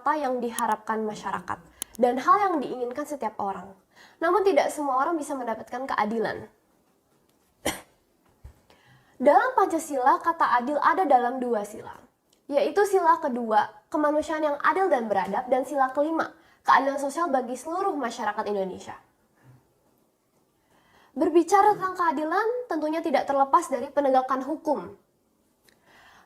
rata yang diharapkan masyarakat dan hal yang diinginkan setiap orang. Namun tidak semua orang bisa mendapatkan keadilan. Dalam Pancasila, kata adil ada dalam 2 sila, yaitu sila kedua, kemanusiaan yang adil dan beradab, dan sila kelima, keadilan sosial bagi seluruh masyarakat Indonesia. Berbicara tentang keadilan tentunya tidak terlepas dari penegakan hukum.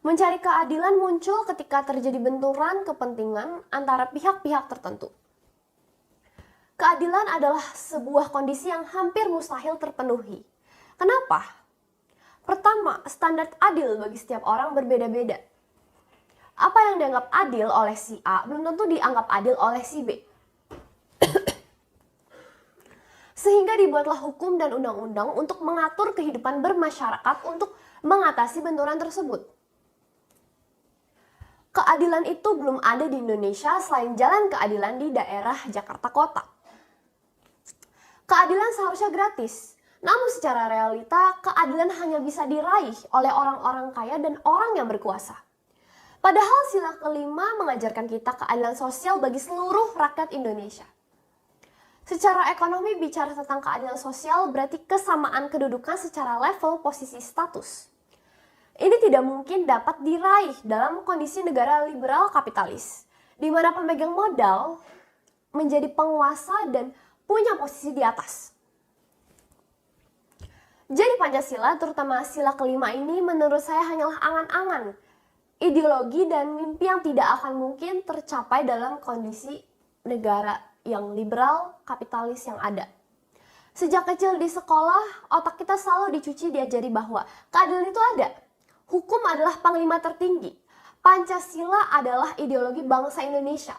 Mencari keadilan muncul ketika terjadi benturan kepentingan antara pihak-pihak tertentu. Keadilan adalah sebuah kondisi yang hampir mustahil terpenuhi. Kenapa? Pertama, standar adil bagi setiap orang berbeda-beda. Apa yang dianggap adil oleh si A belum tentu dianggap adil oleh si B. Sehingga dibuatlah hukum dan undang-undang untuk mengatur kehidupan bermasyarakat untuk mengatasi benturan tersebut. Keadilan itu belum ada di Indonesia selain jalan keadilan di daerah Jakarta Kota. Keadilan seharusnya gratis, namun secara realita keadilan hanya bisa diraih oleh orang-orang kaya dan orang yang berkuasa. Padahal sila kelima mengajarkan kita keadilan sosial bagi seluruh rakyat Indonesia. Secara ekonomi bicara tentang keadilan sosial berarti kesamaan kedudukan secara level posisi status. Ini tidak mungkin dapat diraih dalam kondisi negara liberal kapitalis, di mana pemegang modal menjadi penguasa dan punya posisi di atas. Jadi Pancasila, terutama sila kelima ini menurut saya hanyalah angan-angan, ideologi dan mimpi yang tidak akan mungkin tercapai dalam kondisi negara yang liberal kapitalis yang ada. Sejak kecil di sekolah, otak kita selalu dicuci diajari bahwa keadilan itu ada. Hukum adalah panglima tertinggi. Pancasila adalah ideologi bangsa Indonesia.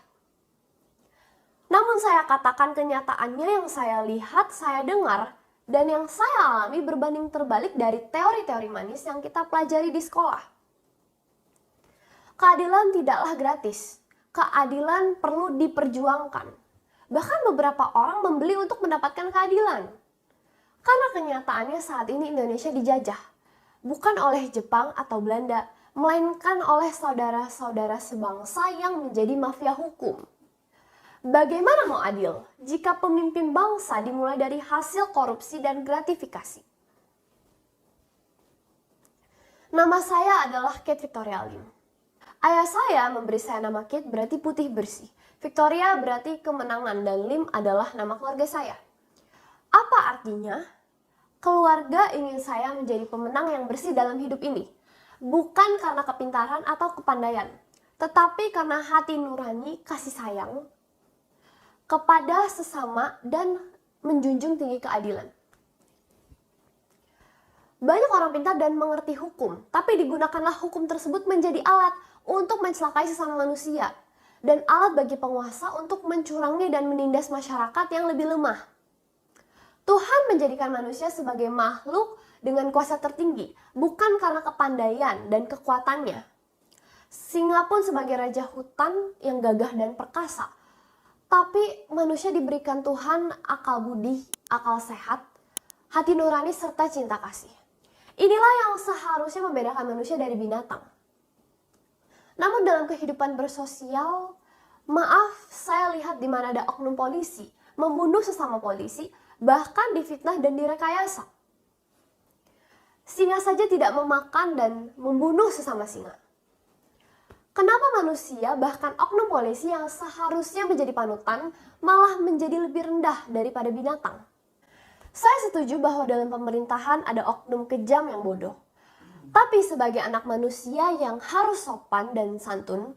Namun saya katakan kenyataannya yang saya lihat, saya dengar, dan yang saya alami berbanding terbalik dari teori-teori manis yang kita pelajari di sekolah. Keadilan tidaklah gratis. Keadilan perlu diperjuangkan. Bahkan beberapa orang membeli untuk mendapatkan keadilan. Karena kenyataannya saat ini Indonesia dijajah. Bukan oleh Jepang atau Belanda, melainkan oleh saudara-saudara sebangsa yang menjadi mafia hukum. Bagaimana mau adil jika pemimpin bangsa dimulai dari hasil korupsi dan gratifikasi? Nama saya adalah Kate Victoria Lim. Ayah saya memberi saya nama Kate berarti putih bersih. Victoria berarti kemenangan dan Lim adalah nama keluarga saya. Apa artinya? Keluarga ingin saya menjadi pemenang yang bersih dalam hidup ini. Bukan karena kepintaran atau kepandaian, tetapi karena hati nurani kasih sayang kepada sesama dan menjunjung tinggi keadilan. Banyak orang pintar dan mengerti hukum, tapi digunakanlah hukum tersebut menjadi alat untuk mencelakai sesama manusia dan alat bagi penguasa untuk mencurangi dan menindas masyarakat yang lebih lemah. Tuhan menjadikan manusia sebagai makhluk dengan kuasa tertinggi, bukan karena kepandaian dan kekuatannya. Singa pun sebagai raja hutan yang gagah dan perkasa. Tapi manusia diberikan Tuhan akal budi, akal sehat, hati nurani serta cinta kasih. Inilah yang seharusnya membedakan manusia dari binatang. Namun dalam kehidupan bersosial, maaf saya lihat di mana ada oknum polisi membunuh sesama polisi, bahkan difitnah dan direkayasa. Singa saja tidak memakan dan membunuh sesama singa. Kenapa manusia, bahkan oknum polisi yang seharusnya menjadi panutan, malah menjadi lebih rendah daripada binatang? Saya setuju bahwa dalam pemerintahan ada oknum kejam yang bodoh. Tapi sebagai anak manusia yang harus sopan dan santun,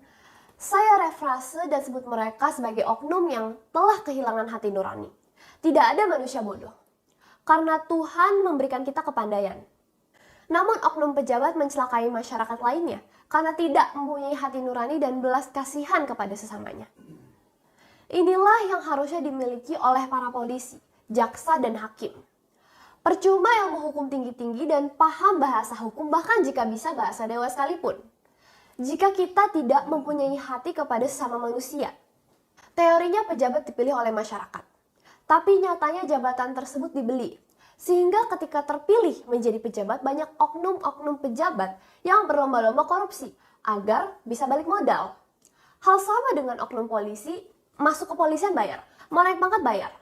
saya refrase dan sebut mereka sebagai oknum yang telah kehilangan hati nurani. Tidak ada manusia bodoh, karena Tuhan memberikan kita kepandaian. Namun oknum pejabat mencelakai masyarakat lainnya, karena tidak mempunyai hati nurani dan belas kasihan kepada sesamanya. Inilah yang harusnya dimiliki oleh para polisi, jaksa, dan hakim. Percuma ilmu hukum tinggi-tinggi dan paham bahasa hukum, bahkan jika bisa bahasa dewa sekalipun, jika kita tidak mempunyai hati kepada sesama manusia. Teorinya pejabat dipilih oleh masyarakat. Tapi nyatanya jabatan tersebut dibeli. Sehingga ketika terpilih menjadi pejabat, banyak oknum-oknum pejabat yang berlomba-lomba korupsi agar bisa balik modal. Hal sama dengan oknum polisi, masuk kepolisian bayar, mau naik pangkat bayar,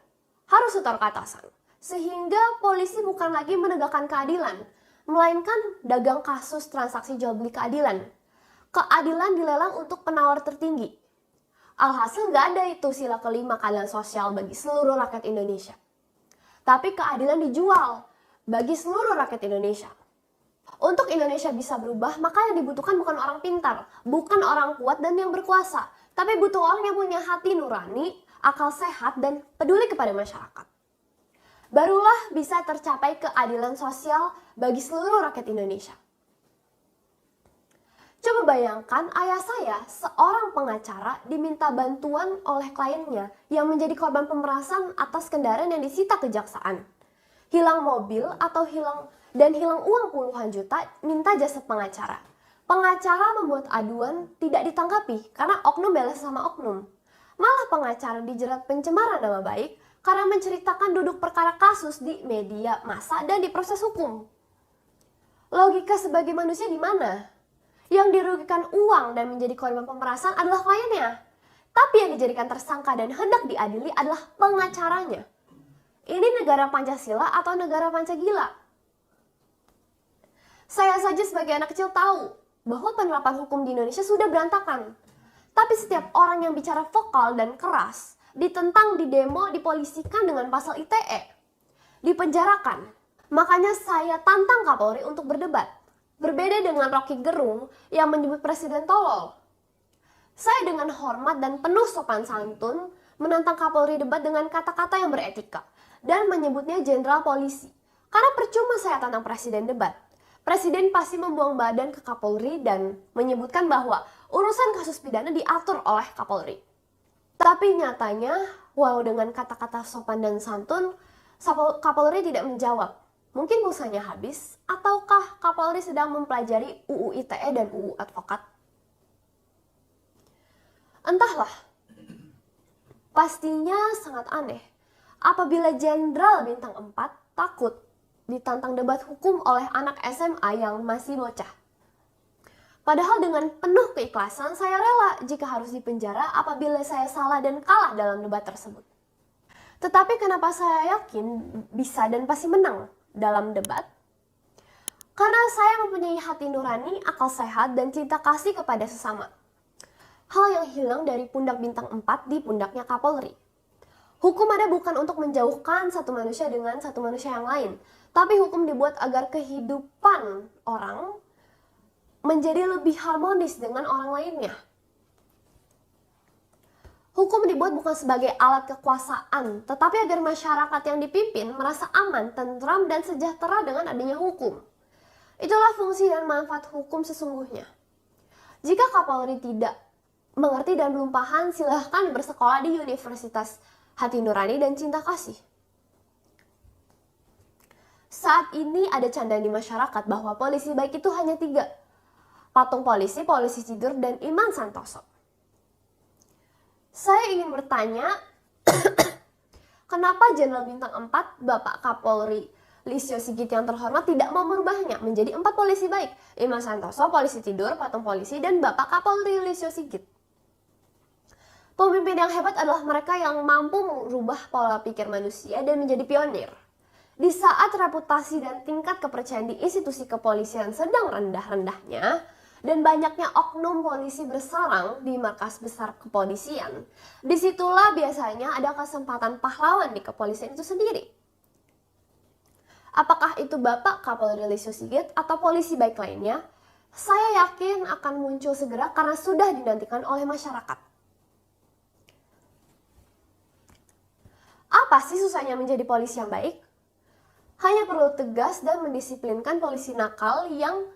harus setor ke atasan. Sehingga polisi bukan lagi menegakkan keadilan, melainkan dagang kasus transaksi jual beli keadilan. Keadilan dilelang untuk penawar tertinggi. Alhasil nggak ada itu sila kelima keadilan sosial bagi seluruh rakyat Indonesia. Tapi keadilan dijual bagi seluruh rakyat Indonesia. Untuk Indonesia bisa berubah, maka yang dibutuhkan bukan orang pintar, bukan orang kuat dan yang berkuasa, tapi butuh orang yang punya hati nurani, akal sehat, dan peduli kepada masyarakat. Barulah bisa tercapai keadilan sosial bagi seluruh rakyat Indonesia. Coba bayangkan ayah saya, seorang pengacara, diminta bantuan oleh kliennya yang menjadi korban pemerasan atas kendaraan yang disita kejaksaan. Hilang mobil atau hilang uang puluhan juta, minta jasa pengacara. Pengacara membuat aduan tidak ditanggapi karena oknum balas sama oknum. Malah pengacara dijerat pencemaran nama baik karena menceritakan duduk perkara kasus di media massa dan diproses hukum. Logika sebagai manusia di mana? Yang dirugikan uang dan menjadi korban pemerasan adalah kliennya. Tapi yang dijadikan tersangka dan hendak diadili adalah pengacaranya. Ini negara Pancasila atau negara Pancagila? Saya saja sebagai anak kecil tahu bahwa penerapan hukum di Indonesia sudah berantakan. Tapi setiap orang yang bicara vokal dan keras, ditentang, didemo, dipolisikan dengan pasal ITE, dipenjarakan. Makanya saya tantang Kapolri untuk berdebat. Berbeda dengan Rocky Gerung yang menyebut presiden tolol. Saya dengan hormat dan penuh sopan santun menantang Kapolri debat dengan kata-kata yang beretika dan menyebutnya jenderal polisi. Karena percuma saya tantang presiden debat. Presiden pasti membuang badan ke Kapolri dan menyebutkan bahwa urusan kasus pidana diatur oleh Kapolri. Tapi nyatanya, walau dengan kata-kata sopan dan santun, Kapolri tidak menjawab. Mungkin pulsanya habis, ataukah Kapolri sedang mempelajari UU ITE dan UU Advokat? Entahlah. Pastinya sangat aneh apabila Jenderal Bintang 4 takut ditantang debat hukum oleh anak SMA yang masih bocah. Padahal dengan penuh keikhlasan saya rela jika harus dipenjara apabila saya salah dan kalah dalam debat tersebut. Tetapi kenapa saya yakin bisa dan pasti menang dalam debat? Karena saya mempunyai hati nurani, akal sehat, dan cinta kasih kepada sesama. Hal yang hilang dari pundak Bintang 4 di pundaknya Kapolri. Hukum ada bukan untuk menjauhkan satu manusia dengan satu manusia yang lain, tapi hukum dibuat agar kehidupan orang menjadi lebih harmonis dengan orang lainnya. Hukum dibuat bukan sebagai alat kekuasaan, tetapi agar masyarakat yang dipimpin merasa aman, tentram, dan sejahtera dengan adanya hukum. Itulah fungsi dan manfaat hukum sesungguhnya. Jika Kapolri tidak mengerti dan belum paham, silahkan bersekolah di Universitas Hati Nurani dan Cinta Kasih. Saat ini ada candaan di masyarakat bahwa polisi baik itu hanya 3. Patung polisi, polisi tidur, dan Iman Santoso. Saya ingin bertanya, kenapa Jenderal Bintang 4, Bapak Kapolri Listio Sigit yang terhormat tidak mau merubahnya menjadi 4 polisi baik? Iman Santoso, polisi tidur, patung polisi, dan Bapak Kapolri Listio Sigit. Pemimpin yang hebat adalah mereka yang mampu merubah pola pikir manusia dan menjadi pionir. Di saat reputasi dan tingkat kepercayaan di institusi kepolisian sedang rendah-rendahnya, dan banyaknya oknum polisi bersarang di markas besar kepolisian, disitulah biasanya ada kesempatan pahlawan di kepolisian itu sendiri. Apakah itu Bapak Kapolri Listio Sigit atau polisi baik lainnya? Saya yakin akan muncul segera karena sudah dinantikan oleh masyarakat. Apa sih susahnya menjadi polisi yang baik? Hanya perlu tegas dan mendisiplinkan polisi nakal yang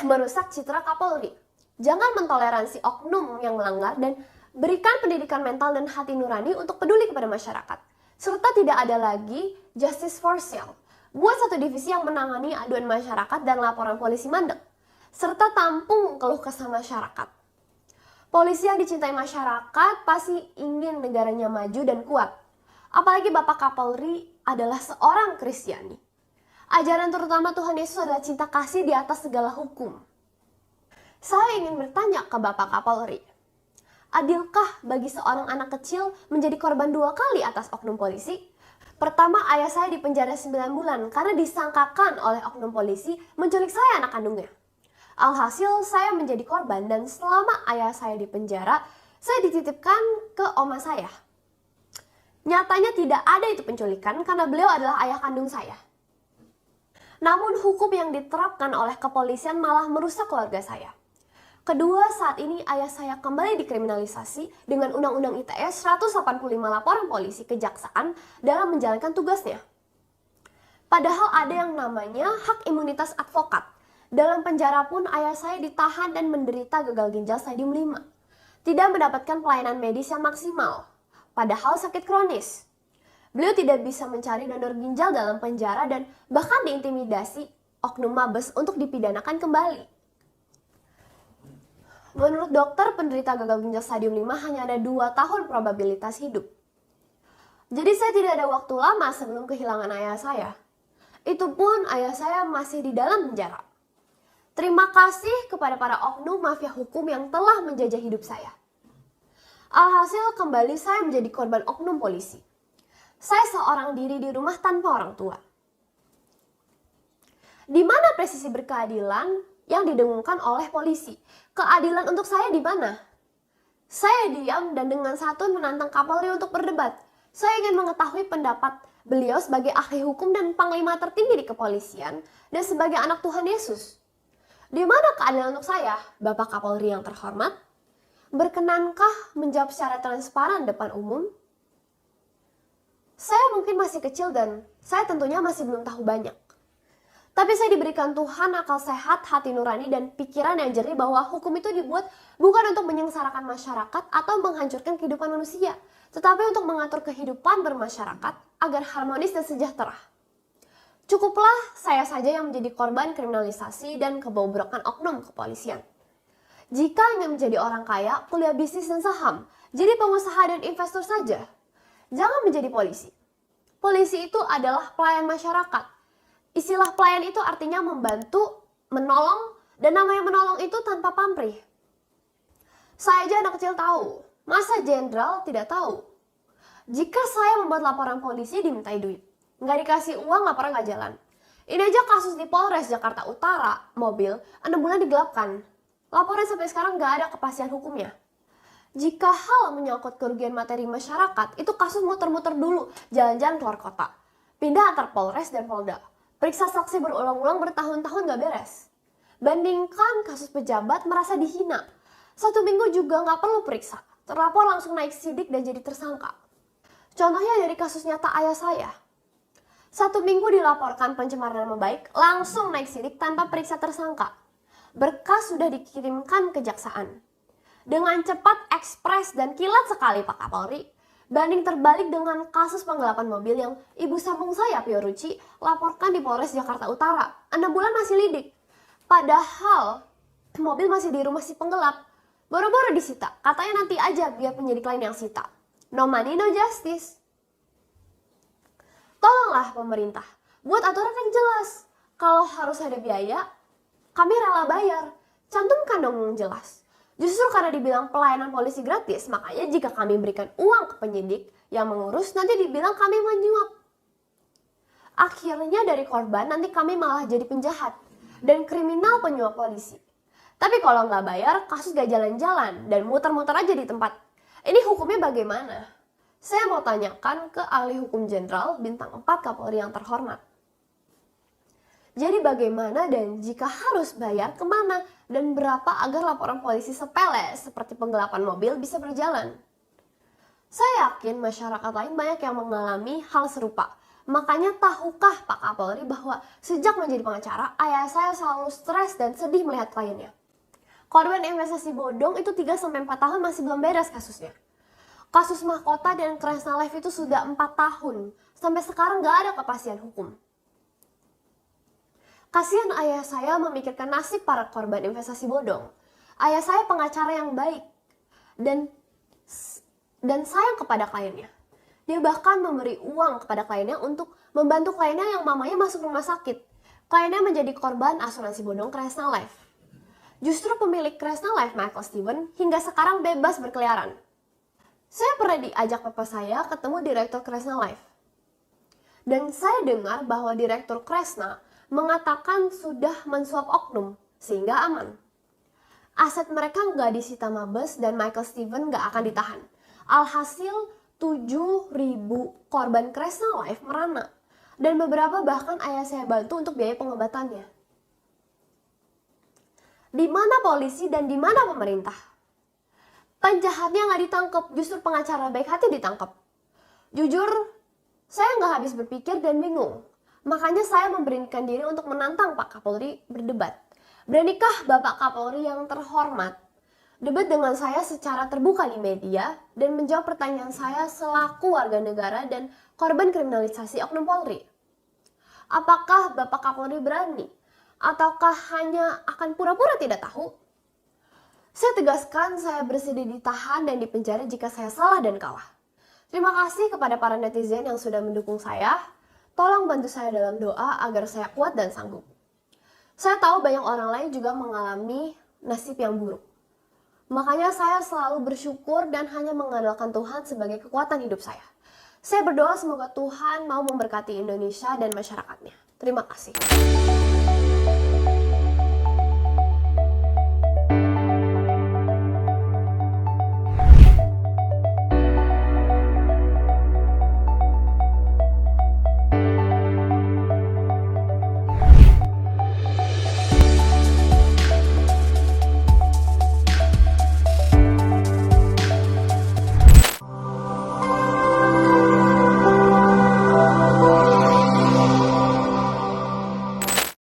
merusak citra Kapolri. Jangan mentoleransi oknum yang melanggar dan berikan pendidikan mental dan hati nurani untuk peduli kepada masyarakat. Serta tidak ada lagi justice for sale. Buat satu divisi yang menangani aduan masyarakat dan laporan polisi mandek. Serta tampung keluh kesah masyarakat. Polisi yang dicintai masyarakat pasti ingin negaranya maju dan kuat. Apalagi Bapak Kapolri adalah seorang Kristiani. Ajaran terutama Tuhan Yesus adalah cinta kasih di atas segala hukum. Saya ingin bertanya ke Bapak Kapolri, Adilkah bagi seorang anak kecil menjadi korban 2 kali atas oknum polisi? Pertama, ayah saya dipenjara 9 bulan karena disangkakan oleh oknum polisi menculik saya, anak kandungnya. Alhasil saya menjadi korban dan selama ayah saya di penjara, saya dititipkan ke oma saya. Nyatanya tidak ada itu penculikan karena beliau adalah ayah kandung saya. Namun hukum yang diterapkan oleh kepolisian malah merusak keluarga saya. Kedua, saat ini ayah saya kembali dikriminalisasi dengan Undang-Undang ITE 185 laporan polisi kejaksaan dalam menjalankan tugasnya. Padahal ada yang namanya hak imunitas advokat. Dalam penjara pun ayah saya ditahan dan menderita gagal ginjal stadium 5. Tidak mendapatkan pelayanan medis yang maksimal, padahal sakit kronis. Beliau tidak bisa mencari donor ginjal dalam penjara dan bahkan diintimidasi oknum Mabes untuk dipidanakan kembali. Menurut dokter, penderita gagal ginjal stadium 5 hanya ada 2 tahun probabilitas hidup. Jadi saya tidak ada waktu lama sebelum kehilangan ayah saya. Itu pun ayah saya masih di dalam penjara. Terima kasih kepada para oknum mafia hukum yang telah menjajah hidup saya. Alhasil kembali saya menjadi korban oknum polisi. Saya seorang diri di rumah tanpa orang tua. Di mana presisi berkeadilan yang didengungkan oleh polisi? Keadilan untuk saya di mana? Saya diam dan dengan santun menantang Kapolri untuk berdebat. Saya ingin mengetahui pendapat beliau sebagai ahli hukum dan panglima tertinggi di kepolisian dan sebagai anak Tuhan Yesus. Di mana keadilan untuk saya, Bapak Kapolri yang terhormat? Berkenankah menjawab secara transparan depan umum? Saya mungkin masih kecil dan saya tentunya masih belum tahu banyak. Tapi saya diberikan Tuhan akal sehat, hati nurani, dan pikiran yang jernih bahwa hukum itu dibuat bukan untuk menyengsarakan masyarakat atau menghancurkan kehidupan manusia, tetapi untuk mengatur kehidupan bermasyarakat agar harmonis dan sejahtera. Cukuplah saya saja yang menjadi korban kriminalisasi dan kebobrokan oknum kepolisian. Jika ingin menjadi orang kaya, kuliah bisnis dan saham, jadi pengusaha dan investor saja. Jangan menjadi polisi. Polisi itu adalah pelayan masyarakat. Istilah pelayan itu artinya membantu, menolong, dan namanya menolong itu tanpa pamrih. Saya aja anak kecil tahu, masa jenderal tidak tahu? Jika saya membuat laporan polisi dimintai duit, nggak dikasih uang, laporan nggak jalan. Ini aja kasus di Polres Jakarta Utara, mobil 6 bulan digelapkan. Laporan sampai sekarang nggak ada kepastian hukumnya. Jika hal menyangkut kerugian materi masyarakat, itu kasus muter-muter dulu, jalan-jalan keluar kota. Pindah antar Polres dan Polda. Periksa saksi berulang-ulang bertahun-tahun nggak beres. Bandingkan kasus pejabat merasa dihina. 1 minggu juga nggak perlu periksa. Terlapor langsung naik sidik dan jadi tersangka. Contohnya dari kasus nyata ayah saya. 1 minggu dilaporkan pencemaran nama baik, langsung naik sidik tanpa periksa tersangka. Berkas sudah dikirimkan kejaksaan. Dengan cepat, ekspres, dan kilat sekali Pak Kapolri. Banding terbalik dengan kasus penggelapan mobil yang ibu sambung saya, Pio Ruci, laporkan di Polres Jakarta Utara. 6 bulan masih lidik. Padahal mobil masih di rumah si penggelap. Boro-boro disita, katanya nanti aja biar penyidik lain yang sita. No money, no justice. Tolonglah pemerintah, buat aturan yang jelas. Kalau harus ada biaya, kami rela bayar. Cantumkan dong yang jelas. Justru karena dibilang pelayanan polisi gratis, makanya jika kami berikan uang ke penyidik yang mengurus, nanti dibilang kami menyuap. Akhirnya dari korban, nanti kami malah jadi penjahat dan kriminal penyuap polisi. Tapi kalau nggak bayar, kasus gak jalan-jalan dan muter-muter aja di tempat. Ini hukumnya bagaimana? Saya mau tanyakan ke ahli hukum jenderal bintang 4 Kapolri yang terhormat. Jadi bagaimana dan jika harus bayar kemana dan berapa agar laporan polisi sepele seperti penggelapan mobil bisa berjalan? Saya yakin masyarakat lain banyak yang mengalami hal serupa. Makanya tahukah Pak Kapolri bahwa sejak menjadi pengacara, ayah saya selalu stres dan sedih melihat kliennya. Korban investasi bodong itu 3-4 tahun masih belum beres kasusnya. Kasus Mahkota dan Kresna Life itu sudah 4 tahun. Sampai sekarang gak ada kepastian hukum. Kasihan ayah saya memikirkan nasib para korban investasi bodong. Ayah saya pengacara yang baik dan sayang kepada kliennya. Dia bahkan memberi uang kepada kliennya untuk membantu kliennya yang mamanya masuk rumah sakit. Kliennya menjadi korban asuransi bodong Kresna Life. Justru pemilik Kresna Life, Michael Steven, hingga sekarang bebas berkeliaran. Saya pernah diajak papa saya ketemu direktur Kresna Life. Dan saya dengar bahwa direktur Kresna mengatakan sudah mensuap oknum, sehingga aman. Aset mereka nggak disita Mabes dan Michael Steven nggak akan ditahan. Alhasil 7.000 korban Kresna Life merana. Dan beberapa bahkan ayah saya bantu untuk biaya pengobatannya. Di mana polisi dan di mana pemerintah? Penjahatnya nggak ditangkap, justru pengacara baik hati ditangkap. Jujur, saya nggak habis berpikir dan bingung. Makanya saya memberanikan diri untuk menantang Pak Kapolri berdebat. Beranikah Bapak Kapolri yang terhormat debat dengan saya secara terbuka di media dan menjawab pertanyaan saya selaku warga negara dan korban kriminalisasi oknum Polri? Apakah Bapak Kapolri berani? Ataukah hanya akan pura-pura tidak tahu? Saya tegaskan saya bersedia ditahan dan dipenjara jika saya salah dan kalah. Terima kasih kepada para netizen yang sudah mendukung saya. Tolong bantu saya dalam doa agar saya kuat dan sanggup. Saya tahu banyak orang lain juga mengalami nasib yang buruk. Makanya saya selalu bersyukur dan hanya mengandalkan Tuhan sebagai kekuatan hidup saya. Saya berdoa semoga Tuhan mau memberkati Indonesia dan masyarakatnya. Terima kasih.